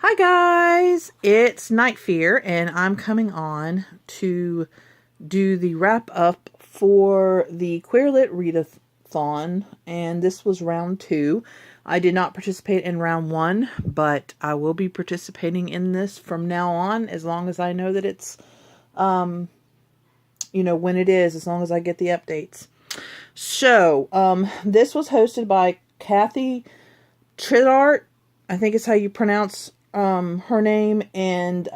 Hi guys, it's Night Fear, and I'm coming on to do the wrap up for the Queer Lit Readathon, and this was round 2. I did not participate in round 1, but I will be participating in this from now on, as long as I know that it's, when it is, as long as I get the updates. So, this was hosted by Kathy Tritherdt, I think is how you pronounce her name, and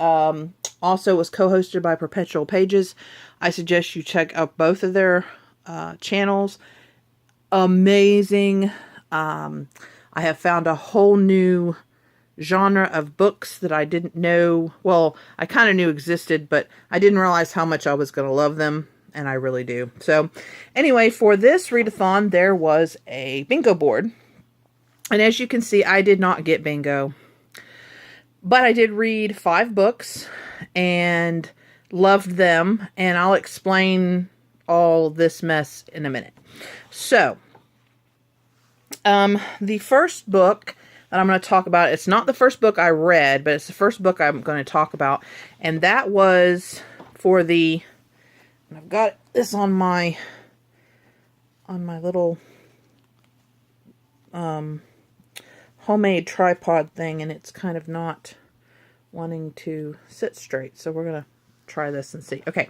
also was co-hosted by Perpetual Pages. I suggest you check out both of their channels. Amazing. I have found a whole new genre of books that I didn't know, well, I kind of knew existed, but I didn't realize how much I was going to love them, and I really do. So anyway, for this readathon, there was a bingo board. And as you can see, I did not get bingo. But I did read 5 books and loved them. And I'll explain all this mess in a minute. So, the first book that I'm going to talk about, it's not the first book I read, but it's the first book I'm going to talk about. And that was for the, and I've got this on my little homemade tripod thing, and it's kind of not wanting to sit straight, so we're gonna try this and see. Okay,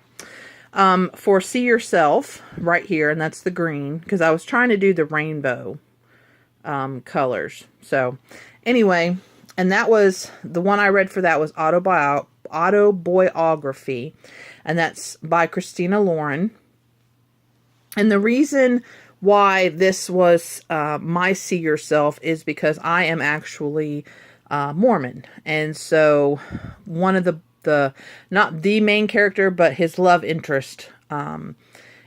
for See Yourself right here, and that's the green, because I was trying to do the rainbow colors. So anyway, and that was the one I read for that was Autobiography, and that's by Christina Lauren. And the reason why this was my See Yourself is because I am actually Mormon. And so one of the not the main character, but his love interest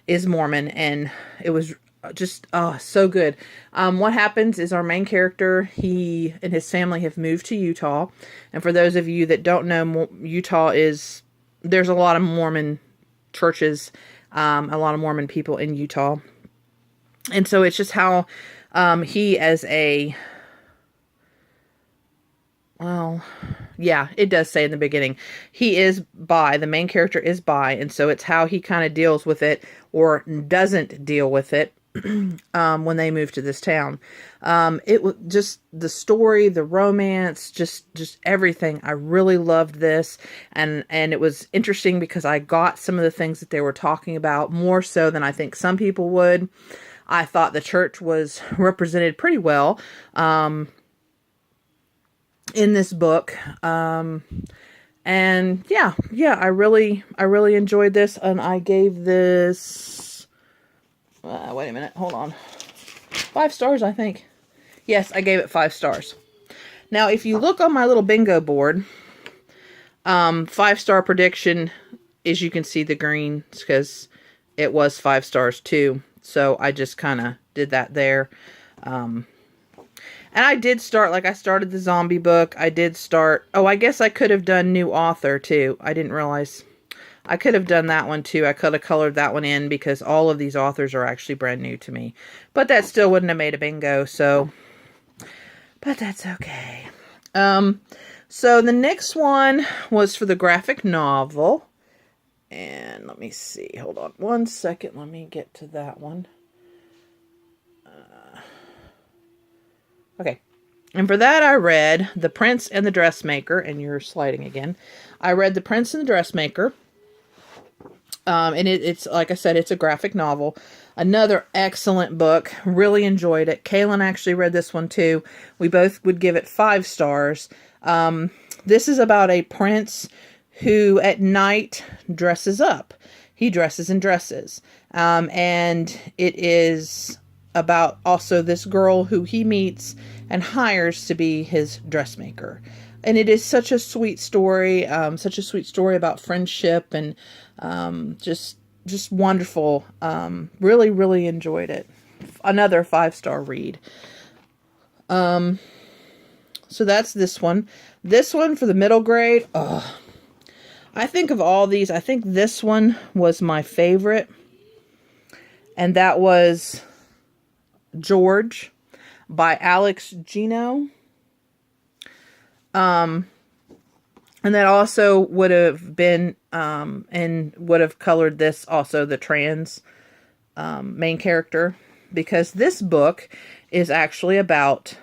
is Mormon. And it was just so good. What happens is our main character, he and his family have moved to Utah. And for those of you that don't know, Utah there's a lot of Mormon churches, a lot of Mormon people in Utah. And so it's just how he as a, well, yeah, it does say in the beginning, he is bi, the main character is bi, and so it's how he kind of deals with it, or doesn't deal with it, when they move to this town. It was just the story, the romance, just everything. I really loved this, and it was interesting because I got some of the things that they were talking about more so than I think some people would. I thought the church was represented pretty well in this book. And yeah, I really enjoyed this, and I gave this, wait a minute, hold on, 5 stars, I think. Yes, I gave it 5 stars. Now, if you look on my little bingo board, 5-star prediction, as you can see the green, because it was 5 stars too. So I just kind of did that there. And I did start, I started the zombie book. I did start, I guess I could have done new author too. I didn't realize I could have done that one too. I could have colored that one in because all of these authors are actually brand new to me. But that still wouldn't have made a bingo, so, but that's okay. So the next one was for the graphic novel. And let me see. Hold on one second. Let me get to that one. Okay. And for that, I read The Prince and the Dressmaker. And you're sliding again. I read The Prince and the Dressmaker. And it's, like I said, it's a graphic novel. Another excellent book. Really enjoyed it. Kaylin actually read this one too. We both would give it 5 stars. This is about a prince who at night dresses up. He dresses and dresses. And it is about also this girl who he meets and hires to be his dressmaker. And it is such a sweet story, about friendship, and just wonderful. Really enjoyed it. Another 5-star read. So that's this one. This one for the middle grade. I think of all these, I think this one was my favorite. And that was George by Alex Gino. And that also would have been, and would have colored this also the trans main character, because this book is actually about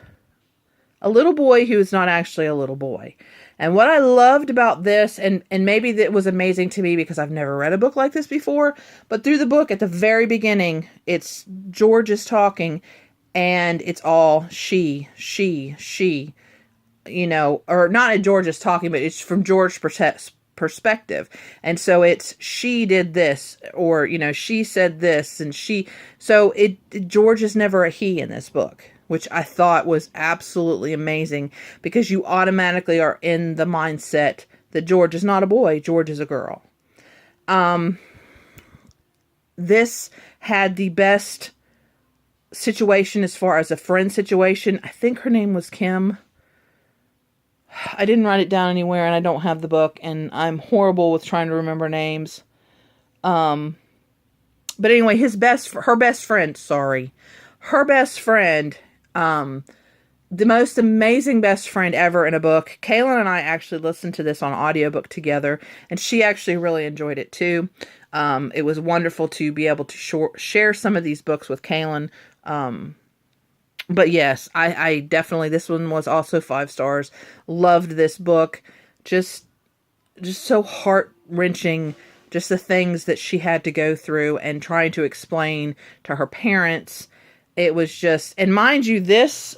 a little boy who is not actually a little boy. And what I loved about this, and maybe that was amazing to me because I've never read a book like this before, but through the book at the very beginning, it's George is talking and it's all she, you know, or not George is talking, but it's from George's perspective. And so it's, she did this, or, you know, she said this, and so George is never a he in this book, which I thought was absolutely amazing, because you automatically are in the mindset that George is not a boy, George is a girl. This had the best situation as far as a friend situation. I think her name was Kim. I didn't write it down anywhere, and I don't have the book, and I'm horrible with trying to remember names. But anyway, her best friend, the most amazing best friend ever in a book. Kaylin and I actually listened to this on audiobook together, and she actually really enjoyed it too. It was wonderful to be able to share some of these books with Kaylin. But yes, I definitely, this one was also 5 stars. Loved this book. Just so heart-wrenching, just the things that she had to go through and trying to explain to her parents. It was just, and mind you, this,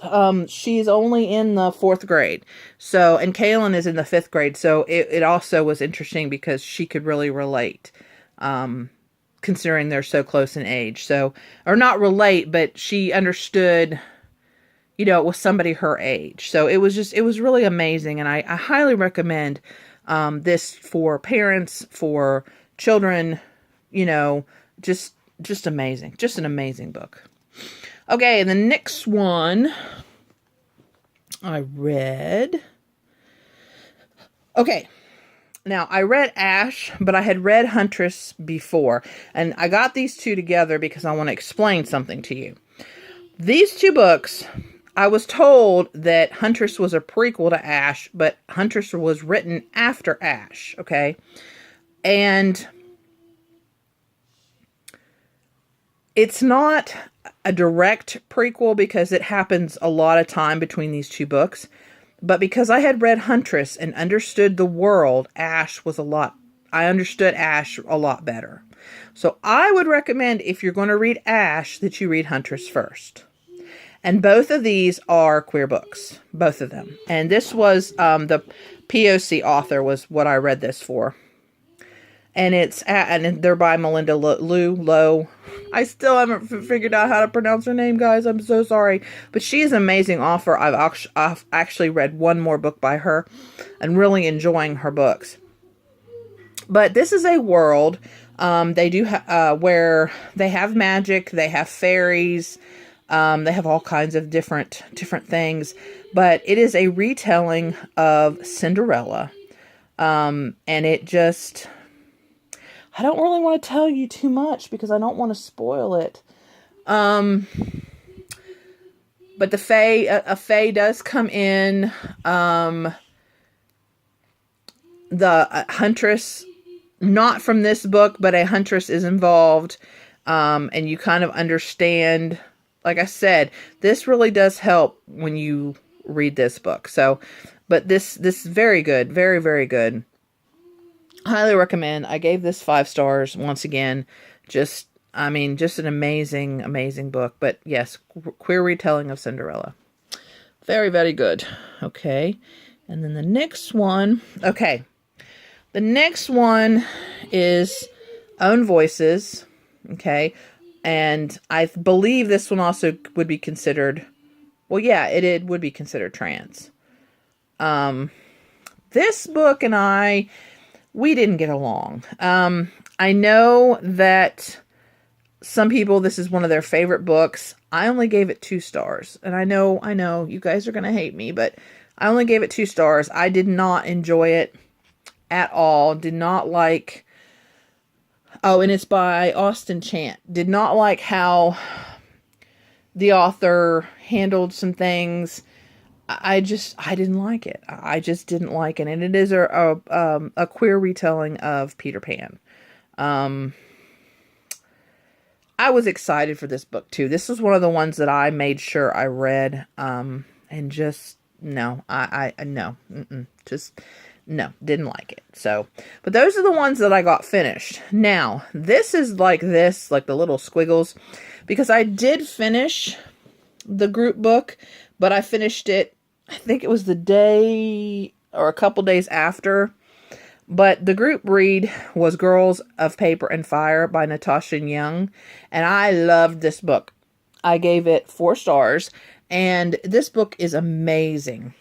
she's only in the 4th grade. So, and Kaylin is in the 5th grade. So it also was interesting because she could really relate, considering they're so close in age. So, or not relate, but she understood, you know, it was somebody her age. So it was really amazing. And I highly recommend, this for parents, for children, you know, just amazing. Just an amazing book. Okay, and the next one I read. Okay, now I read Ash, but I had read Huntress before. And I got these two together because I want to explain something to you. These two books, I was told that Huntress was a prequel to Ash, but Huntress was written after Ash, okay? And it's not a direct prequel because it happens a lot of time between these two books. But because I had read Huntress and understood the world, I understood Ash a lot better. So I would recommend, if you're going to read Ash, that you read Huntress first. And both of these are queer books. Both of them. And this was, the POC author was what I read this for. And and they're by Melinda Lowe. I still haven't figured out how to pronounce her name, guys. I'm so sorry. But she is an amazing author. I've actually read one more book by her and really enjoying her books. But this is a world they do where they have magic, they have fairies, they have all kinds of different things. But it is a retelling of Cinderella. And it just, I don't really want to tell you too much because I don't want to spoil it. But a fae does come in. The huntress, not from this book, but a huntress is involved. And you kind of understand, like I said, this really does help when you read this book. So, but this is very good. Very, very good. Highly recommend. I gave this 5 stars once again. Just an amazing, amazing book. But yes, queer retelling of Cinderella. Very, very good. Okay. And then the next one. Okay. The next one is Own Voices. Okay. And I believe this one also would be considered, well, yeah, it would be considered trans. This book and we didn't get along. I know that some people, this is one of their favorite books. I only gave it 2 stars. And I know, you guys are going to hate me, but I only gave it 2 stars. I did not enjoy it at all. Did not like, and it's by Austin Chant. Did not like how the author handled some things. I didn't like it. I just didn't like it. And it is a queer retelling of Peter Pan. I was excited for this book too. This was one of the ones that I made sure I read. And just, no, no, just, no, didn't like it. So, but those are the ones that I got finished. Now, this is like this, like the little squiggles, because I did finish the group book, but I finished it, I think it was the day or a couple days after. But the group read was Girls of Paper and Fire by Natasha Young. And I loved this book. I gave it 4 stars. And this book is amazing.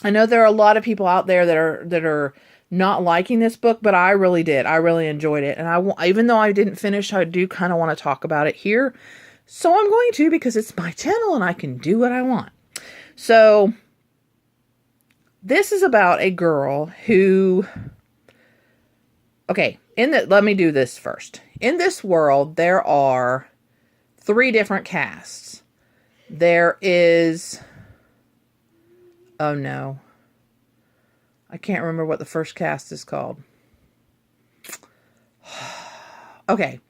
I know there are a lot of people out there that are not liking this book, but I really did. I really enjoyed it. And even though I didn't finish, I do kind of want to talk about it here. So I'm going to, because it's my channel and I can do what I want. So this is about a girl who, okay, let me do this first. In this world, there are 3 different casts. There is, oh no, I can't remember what the first cast is called. Okay,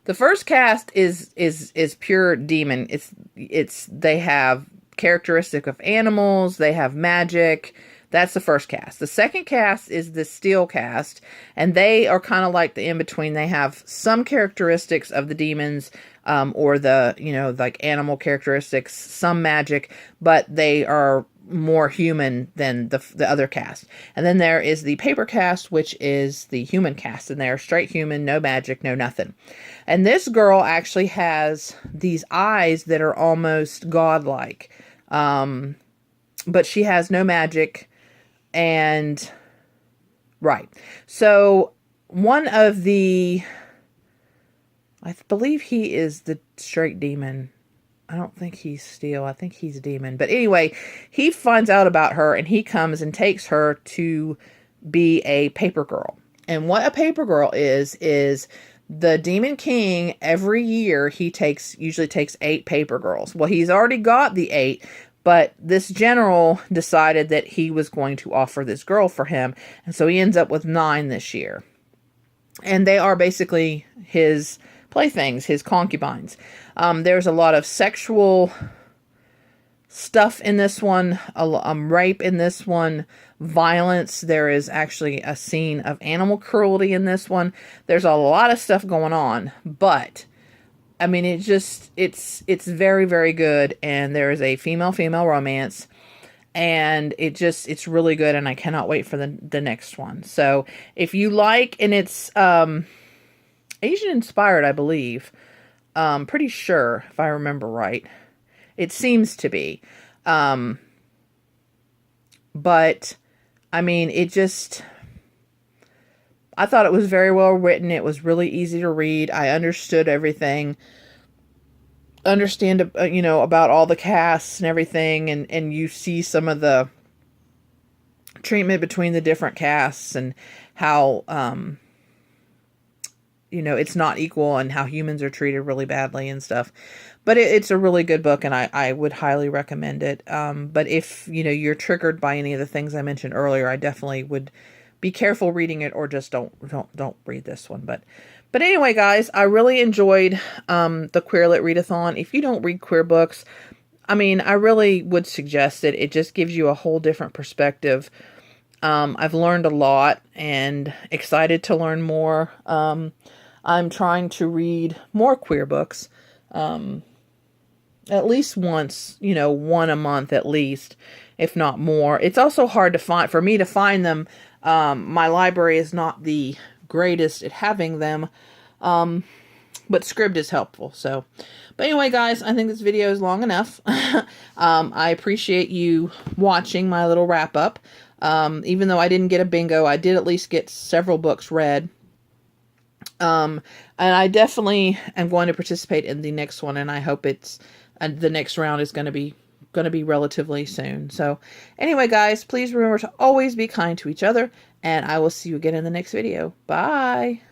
the first cast is pure demon. They have characteristic of animals, they have magic. That's the first cast. The second cast is the steel cast, and they are kind of like the in-between. They have some characteristics of the demons, or the, like animal characteristics, some magic, but they are more human than the other cast. And then there is the paper cast, which is the human cast, and they're straight human, no magic, no nothing. And this girl actually has these eyes that are almost godlike, but she has no magic. And right, so one of the, I believe he is the straight demon. I don't think he's steel. I think he's demon. But anyway, he finds out about her and he comes and takes her to be a paper girl. And what a paper girl is the Demon King, every year he usually takes 8 paper girls. Well, he's already got the 8, but this general decided that he was going to offer this girl for him. And so he ends up with 9 this year. And they are basically his playthings, his concubines. There's a lot of sexual stuff in this one, rape in this one, violence. There is actually a scene of animal cruelty in this one. There's a lot of stuff going on, but I mean, it's very, very good. And there is a female-female romance, and it's really good. And I cannot wait for the next one. So if you like, and it's, Asian inspired, I believe, pretty sure if I remember right, it seems to be, but I mean, I thought it was very well written. It was really easy to read. I understood everything. Understand, about all the casts and everything. And you see some of the treatment between the different casts and how, it's not equal and how humans are treated really badly and stuff. But it's a really good book, and I would highly recommend it. But if, you're triggered by any of the things I mentioned earlier, I definitely would be careful reading it, or just don't read this one. But anyway, guys, I really enjoyed the Queer Lit Readathon. If you don't read queer books, I mean, I really would suggest it. It just gives you a whole different perspective. I've learned a lot and excited to learn more. I'm trying to read more queer books, at least once, one a month at least, if not more. It's also hard to find, for me to find them. My library is not the greatest at having them, but Scribd is helpful. So, but anyway, guys, I think this video is long enough. I appreciate you watching my little wrap up. Even though I didn't get a bingo, I did at least get several books read. And I definitely am going to participate in the next one, and I hope the next round is going to be relatively soon. So anyway, guys, please remember to always be kind to each other, and I will see you again in the next video. Bye.